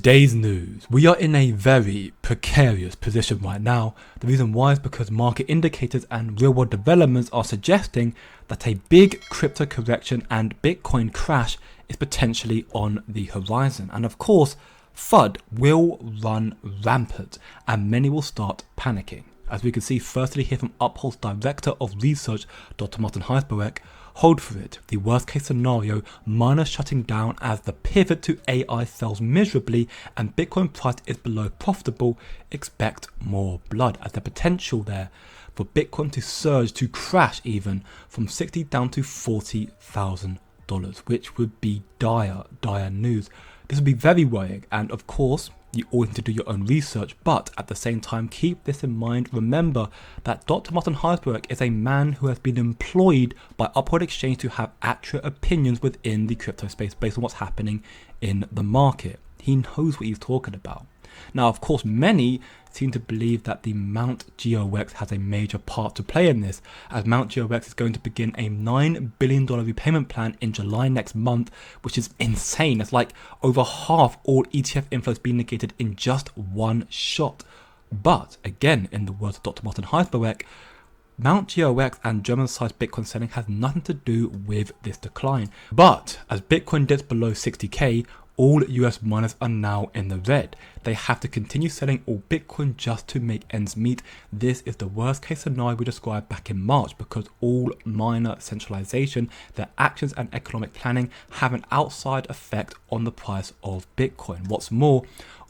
Today's news. We are in a very precarious position right now. The reason why is because market indicators and real world developments are suggesting that a big crypto correction and Bitcoin crash is potentially on the horizon. And of course, FUD will run rampant and many will start panicking. As we can see firstly here from Uphold's Director of Research, Dr. Martin Heisberg, hold for it. The worst case scenario, miners shutting down as the pivot to AI fails miserably and Bitcoin price is below profitable. Expect more blood, as the potential there for Bitcoin to surge, to crash even from 60 down to $40,000, which would be dire news. This would be very worrying, and of course, you always need to do your own research, but at the same time, keep this in mind. Remember that Dr. Martin Heisberg is a man who has been employed by Uphold Exchange to have accurate opinions within the crypto space based on what's happening in the market. He knows what he's talking about. Now, of course, many seem to believe that the Mount GOX has a major part to play in this, as Mount GOX is going to begin a $9 billion repayment plan in July next month, which is insane. It's like over half all ETF inflows being negated in just one shot. But again, in the words of Dr. Martin Heisberg, Mount GOX and German-sized Bitcoin selling has nothing to do with this decline. But as Bitcoin dips below 60k, all US miners are now in the red. They have to continue selling all Bitcoin just to make ends meet. This is the worst case scenario we described back in March, because all miner centralization, their actions and economic planning have an outside effect on the price of Bitcoin. What's more,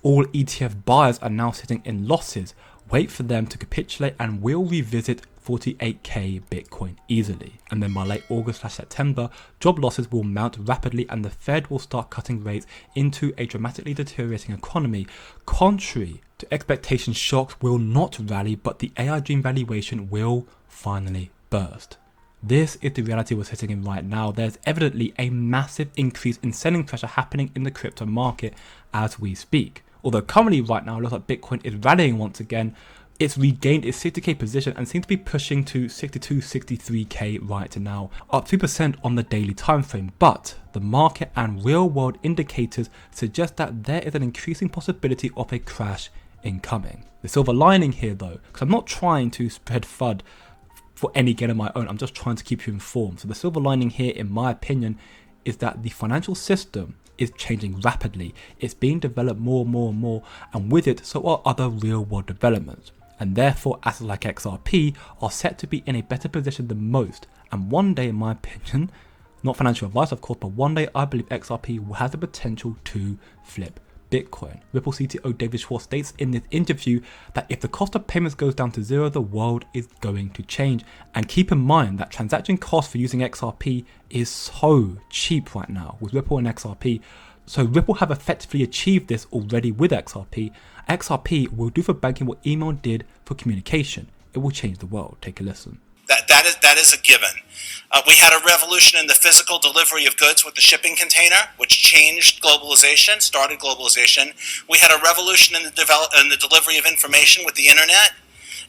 all ETF buyers are now sitting in losses. Wait for them to capitulate and we'll revisit 48k Bitcoin easily. And then by late August/September, job losses will mount rapidly and the Fed will start cutting rates into a dramatically deteriorating economy. Contrary to expectations, stocks will not rally, but the AI dream valuation will finally burst. This is the reality we're sitting in right now. There's evidently a massive increase in selling pressure happening in the crypto market as we speak. Although currently right now it looks like Bitcoin is rallying once again. It's regained its 60k position and seems to be pushing to 62, 63k right now, up 2% on the daily time frame. But the market and real world indicators suggest that there is an increasing possibility of a crash incoming. The silver lining here though, because I'm not trying to spread FUD for any gain of my own, I'm just trying to keep you informed. So the silver lining here, in my opinion, is that the financial system is changing rapidly. It's being developed more, and with it, so are other real world developments. And therefore, assets like XRP are set to be in a better position than most. And one day, in my opinion, not financial advice of course, but one day I believe XRP will have the potential to flip Bitcoin. Ripple CTO David Schwartz states in this interview that if the cost of payments goes down to zero, the world is going to change. And keep in mind that transaction cost for using XRP is so cheap right now with Ripple and XRP. So Ripple have effectively achieved this already with XRP. XRP will do for banking what email did for communication. It will change the world. Take a listen. That is a given. We had a revolution in the physical delivery of goods with the shipping container, which changed globalization, started globalization. We had a revolution in the delivery of information with the internet.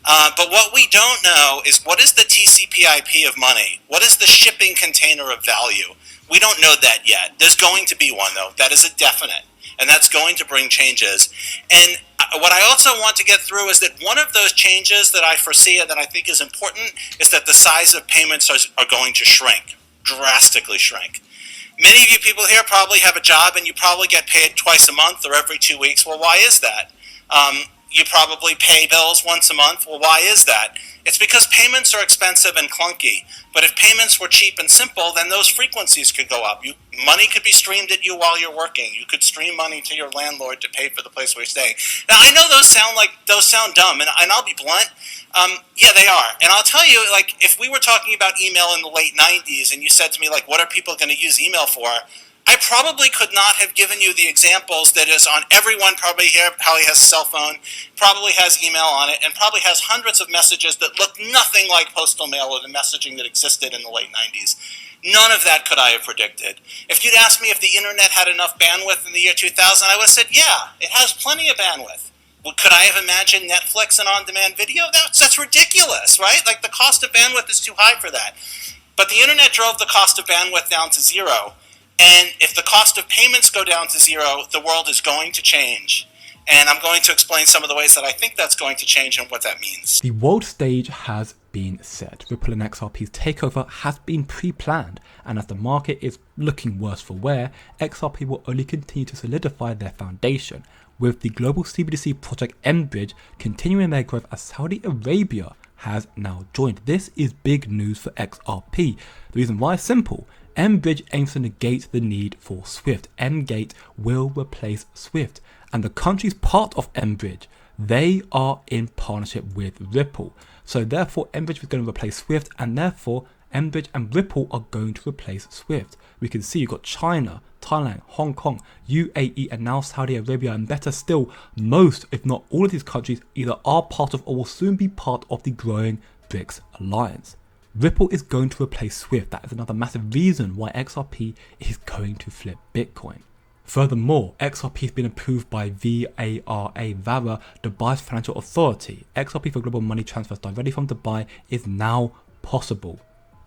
But what we don't know is, what is the TCP/IP of money? What is the shipping container of value? We don't know that yet. There's going to be one, though. That is a definite. And that's going to bring changes. And what I also want to get through is that one of those changes that I foresee and that I think is important is that the size of payments are going to shrink, drastically shrink. Many of you people here probably have a job and you probably get paid twice a month or every 2 weeks. Well, why is that? You probably pay bills once a month. Well, why is that? It's because payments are expensive and clunky. But if payments were cheap and simple, then those frequencies could go up. Money could be streamed at you while you're working. You could stream money to your landlord to pay for the place where you're staying. Now, I know those sound dumb, and I'll be blunt. Yeah, they are. And I'll tell you, like, if we were talking about email in the late 90s and you said to me, like, what are people going to use email for? I probably could not have given you the examples that is on everyone probably here, probably has a cell phone, probably has email on it, and probably has hundreds of messages that look nothing like postal mail or the messaging that existed in the late 90s. None of that could I have predicted. If you'd asked me if the internet had enough bandwidth in the year 2000, I would have said, yeah, it has plenty of bandwidth. Well, could I have imagined Netflix and on-demand video? That's ridiculous, right? Like, the cost of bandwidth is too high for that. But the internet drove the cost of bandwidth down to zero. And if the cost of payments go down to zero, the world is going to change. And I'm going to explain some of the ways that I think that's going to change and what that means. The world stage has been set. Ripple and XRP's takeover has been pre-planned, and as the market is looking worse for wear, XRP will only continue to solidify their foundation, with the global CBDC project mBridge continuing their growth as Saudi Arabia has now joined. This is big news for XRP. The reason why is simple. mBridge aims to negate the need for SWIFT. mGate will replace SWIFT, and the countries part of mBridge, they are in partnership with Ripple. So therefore mBridge is going to replace SWIFT, and therefore mBridge and Ripple are going to replace SWIFT. We can see you've got China, Thailand, Hong Kong, UAE, and now Saudi Arabia, and better still, most, if not all of these countries either are part of or will soon be part of the growing BRICS alliance. Ripple is going to replace SWIFT. That is another massive reason why XRP is going to flip Bitcoin. Furthermore, XRP has been approved by VARA, Dubai's financial authority. XRP for global money transfers directly from Dubai is now possible.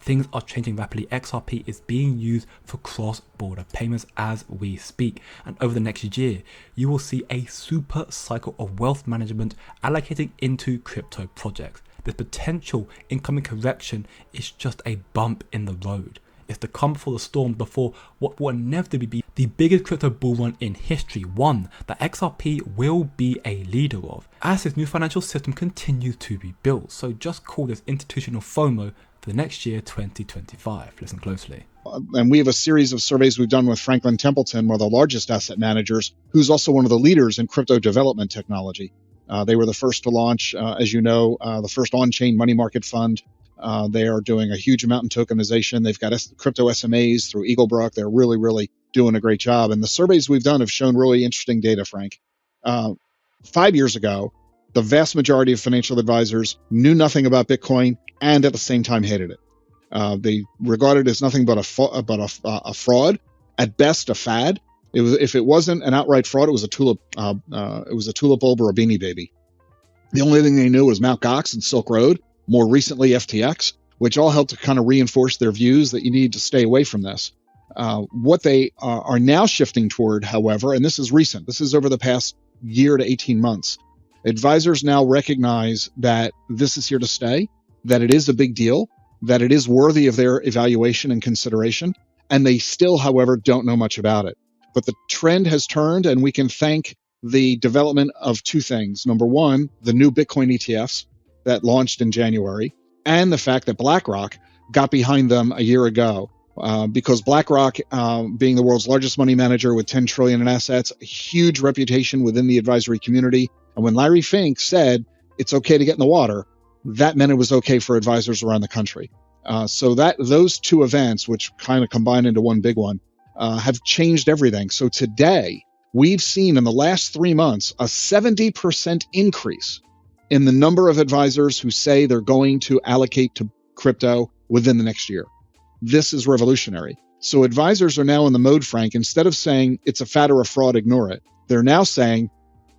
Things are changing rapidly. XRP is being used for cross-border payments as we speak. And over the next year, you will see a super cycle of wealth management allocating into crypto projects. This potential incoming correction is just a bump in the road. It's the calm before the storm, before what will inevitably be the biggest crypto bull run in history, one that XRP will be a leader of, as this new financial system continues to be built. So just call this institutional FOMO for the next year, 2025. Listen closely. And we have a series of surveys we've done with Franklin Templeton, one of the largest asset managers, who's also one of the leaders in crypto development technology. They were the first to launch, as you know, the first on-chain money market fund. They are doing a huge amount in tokenization. They've got crypto SMAs through Eaglebrook. They're really doing a great job. And the surveys we've done have shown really interesting data, Frank. 5 years ago, the vast majority of financial advisors knew nothing about Bitcoin and at the same time hated it. They regarded it as nothing but a fraud, at best a fad. If it wasn't an outright fraud, it was a tulip bulb or a Beanie Baby. The only thing they knew was Mt. Gox and Silk Road, more recently FTX, which all helped to kind of reinforce their views that you need to stay away from this. What they are now shifting toward, however, and this is recent, this is over the past year to 18 months, advisors now recognize that this is here to stay, that it is a big deal, that it is worthy of their evaluation and consideration, and they still, however, don't know much about it. But the trend has turned, and we can thank the development of two things. Number one, the new Bitcoin ETFs that launched in January, and the fact that BlackRock got behind them a year ago. Because BlackRock, being the world's largest money manager with 10 trillion in assets, a huge reputation within the advisory community. And when Larry Fink said it's okay to get in the water, that meant it was okay for advisors around the country. So those two events, which kind of combine into one big one, have changed everything. So today, we've seen in the last 3 months a 70% increase in the number of advisors who say they're going to allocate to crypto within the next year. This is revolutionary. So advisors are now in the mode, Frank, instead of saying it's a fad or a fraud, ignore it. They're now saying,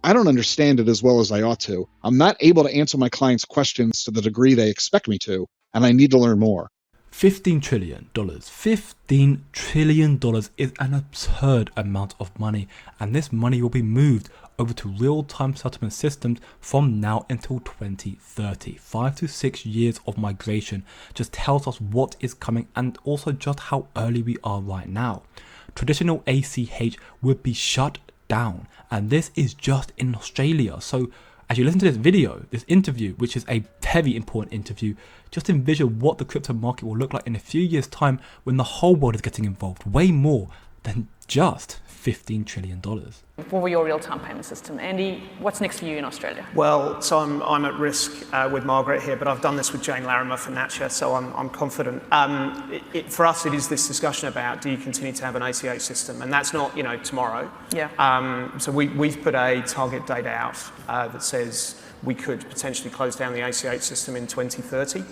I don't understand it as well as I ought to. I'm not able to answer my clients' questions to the degree they expect me to, and I need to learn more. $15 trillion. $15 trillion is an absurd amount of money, and this money will be moved over to real-time settlement systems from now until 2030. 5 to 6 years of migration just tells us what is coming, and also just how early we are right now. Traditional ACH would be shut down, and this is just in Australia. So as you listen to this video, this interview, which is a very important interview, just envision what the crypto market will look like in a few years' time when the whole world is getting involved, way more than just $15 trillion. What were your real-time payment system? Andy, what's next for you in Australia? Well, so I'm at risk with Margaret here, but I've done this with Jane Larimer for Natcha, so I'm confident. For us, it is this discussion about, do you continue to have an ACH system? And that's not, tomorrow. Yeah. So we've put a target date out that says we could potentially close down the ACH system in 2030.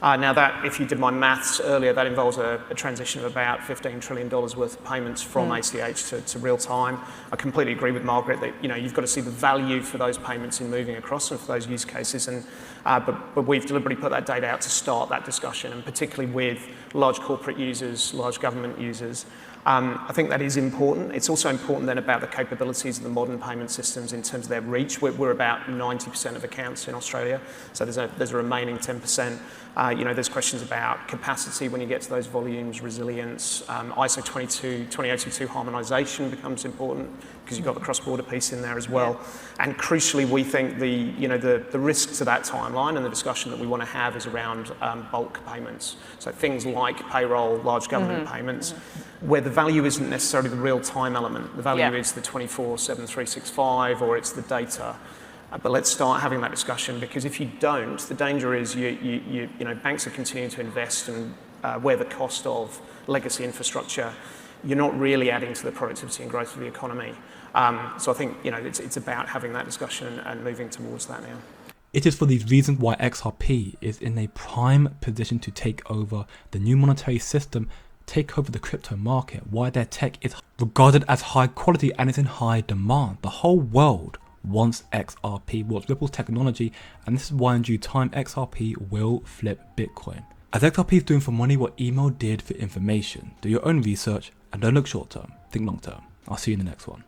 Now that, if you did my maths earlier, that involves a transition of about $15 trillion worth of payments from ACH to real time. I completely agree with Margaret that you've got to see the value for those payments in moving across and for those use cases. And but we've deliberately put that data out to start that discussion, and particularly with large corporate users, large government users. I think that is important. It's also important then about the capabilities of the modern payment systems in terms of their reach. We're about 90% of accounts in Australia, so there's a remaining 10%. There's questions about capacity when you get to those volumes, resilience, ISO 20022 harmonisation becomes important because you've got the cross-border piece in there as well. And crucially, we think the risk to that timeline and the discussion that we want to have is around bulk payments. So things like payroll, large government payments, where the value isn't necessarily the real-time element. The value is the 24/7/365 or it's the data. But let's start having that discussion, because if you don't, the danger is banks are continuing to invest and where the cost of legacy infrastructure, you're not really adding to the productivity and growth of the economy. So I think it's about having that discussion and moving towards that now. It is for these reasons why XRP is in a prime position to take over the new monetary system, take over the crypto market, why their tech is regarded as high quality and is in high demand. The whole world wants XRP, wants Ripple's technology, and this is why in due time XRP will flip Bitcoin. As XRP is doing for money what email did for information. Do your own research and don't look short term, think long term. I'll see you in the next one.